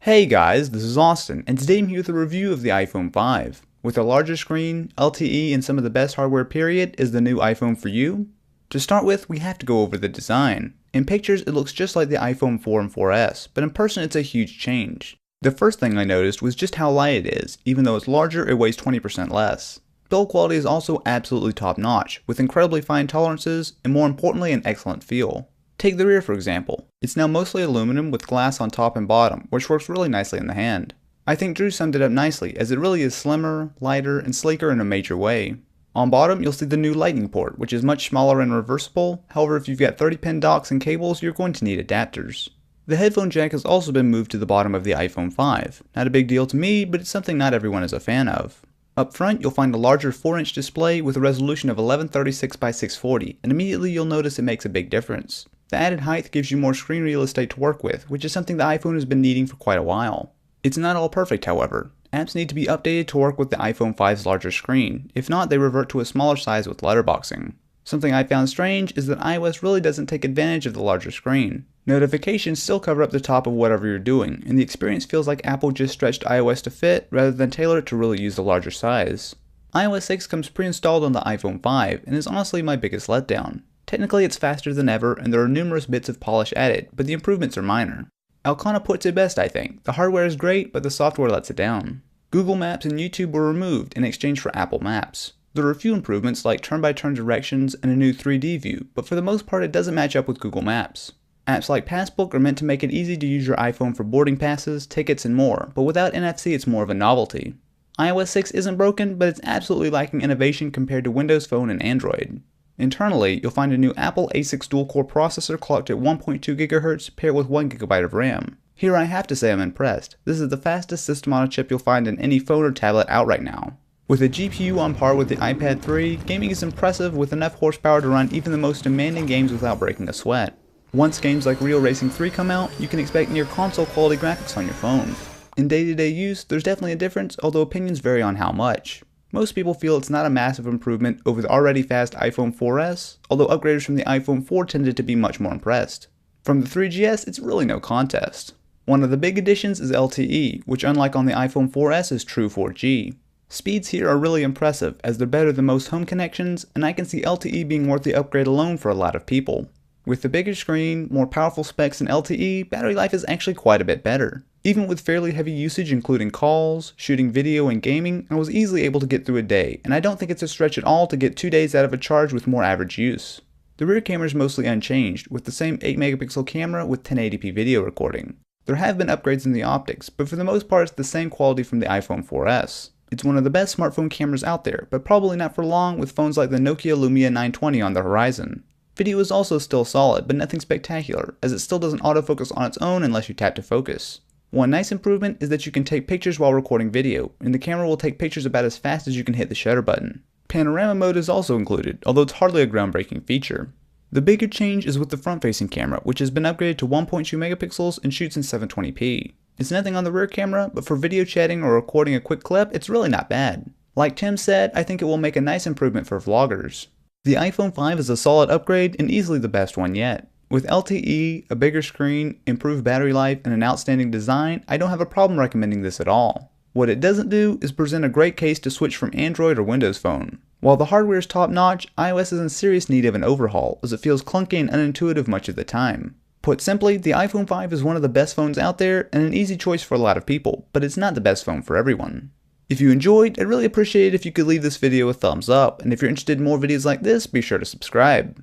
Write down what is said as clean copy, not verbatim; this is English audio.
Hey guys, this is Austin, and today I'm here with a review of the iPhone 5. With a larger screen, LTE, and some of the best hardware period, is the new iPhone for you? To start with, we have to go over the design. In pictures, it looks just like the iPhone 4 and 4S, but in person it's a huge change. The first thing I noticed was just how light it is. Even though it's larger, it weighs 20% less. Build quality is also absolutely top notch, with incredibly fine tolerances, and more importantly an excellent feel. Take the rear for example. It's now mostly aluminum with glass on top and bottom, which works really nicely in the hand. I think Drew summed it up nicely, as it really is slimmer, lighter, and sleeker in a major way. On bottom, you'll see the new lightning port, which is much smaller and reversible. However, if you've got 30-pin docks and cables, you're going to need adapters. The headphone jack has also been moved to the bottom of the iPhone 5. Not a big deal to me, but it's something not everyone is a fan of. Up front, you'll find a larger 4-inch display with a resolution of 1136 by 640, and immediately you'll notice it makes a big difference. The added height gives you more screen real estate to work with, which is something the iPhone has been needing for quite a while. It's not all perfect, however. Apps need to be updated to work with the iPhone 5's larger screen. If not, they revert to a smaller size with letterboxing. Something I found strange is that iOS really doesn't take advantage of the larger screen. Notifications still cover up the top of whatever you're doing, and the experience feels like Apple just stretched iOS to fit rather than tailor it to really use the larger size. iOS 6 comes pre-installed on the iPhone 5 and is honestly my biggest letdown. Technically it's faster than ever and there are numerous bits of polish added, but the improvements are minor. Alcana puts it best, I think. The hardware is great, but the software lets it down. Google Maps and YouTube were removed in exchange for Apple Maps. There are a few improvements like turn-by-turn directions and a new 3D view, but for the most part it doesn't match up with Google Maps. Apps like Passbook are meant to make it easy to use your iPhone for boarding passes, tickets, and more, but without NFC it's more of a novelty. iOS 6 isn't broken, but it's absolutely lacking innovation compared to Windows Phone and Android. Internally, you'll find a new Apple A6 dual-core processor clocked at 1.2 GHz paired with 1 GB of RAM. Here I have to say I'm impressed. This is the fastest system on a chip you'll find in any phone or tablet out right now. With a GPU on par with the iPad 3, gaming is impressive with enough horsepower to run even the most demanding games without breaking a sweat. Once games like Real Racing 3 come out, you can expect near console quality graphics on your phone. In day-to-day use, there's definitely a difference, although opinions vary on how much. Most people feel it's not a massive improvement over the already fast iPhone 4S, although upgraders from the iPhone 4 tended to be much more impressed. From the 3GS, it's really no contest. One of the big additions is LTE, which unlike on the iPhone 4S is true 4G. Speeds here are really impressive as they're better than most home connections, and I can see LTE being worth the upgrade alone for a lot of people. With the bigger screen, more powerful specs than LTE, battery life is actually quite a bit better. Even with fairly heavy usage including calls, shooting video, and gaming, I was easily able to get through a day, and I don't think it's a stretch at all to get 2 days out of a charge with more average use. The rear camera is mostly unchanged, with the same 8-megapixel camera with 1080p video recording. There have been upgrades in the optics, but for the most part it's the same quality from the iPhone 4S. It's one of the best smartphone cameras out there, but probably not for long with phones like the Nokia Lumia 920 on the horizon. Video is also still solid, but nothing spectacular, as it still doesn't autofocus on its own unless you tap to focus. One nice improvement is that you can take pictures while recording video, and the camera will take pictures about as fast as you can hit the shutter button. Panorama mode is also included, although it's hardly a groundbreaking feature. The bigger change is with the front-facing camera, which has been upgraded to 1.2 megapixels and shoots in 720p. It's nothing on the rear camera, but for video chatting or recording a quick clip, it's really not bad. Like Tim said, I think it will make a nice improvement for vloggers. The iPhone 5 is a solid upgrade and easily the best one yet. With LTE, a bigger screen, improved battery life, and an outstanding design, I don't have a problem recommending this at all. What it doesn't do is present a great case to switch from Android or Windows Phone. While the hardware is top notch, iOS is in serious need of an overhaul as it feels clunky and unintuitive much of the time. Put simply, the iPhone 5 is one of the best phones out there and an easy choice for a lot of people, but it's not the best phone for everyone. If you enjoyed, I'd really appreciate it if you could leave this video a thumbs up, and if you're interested in more videos like this, be sure to subscribe.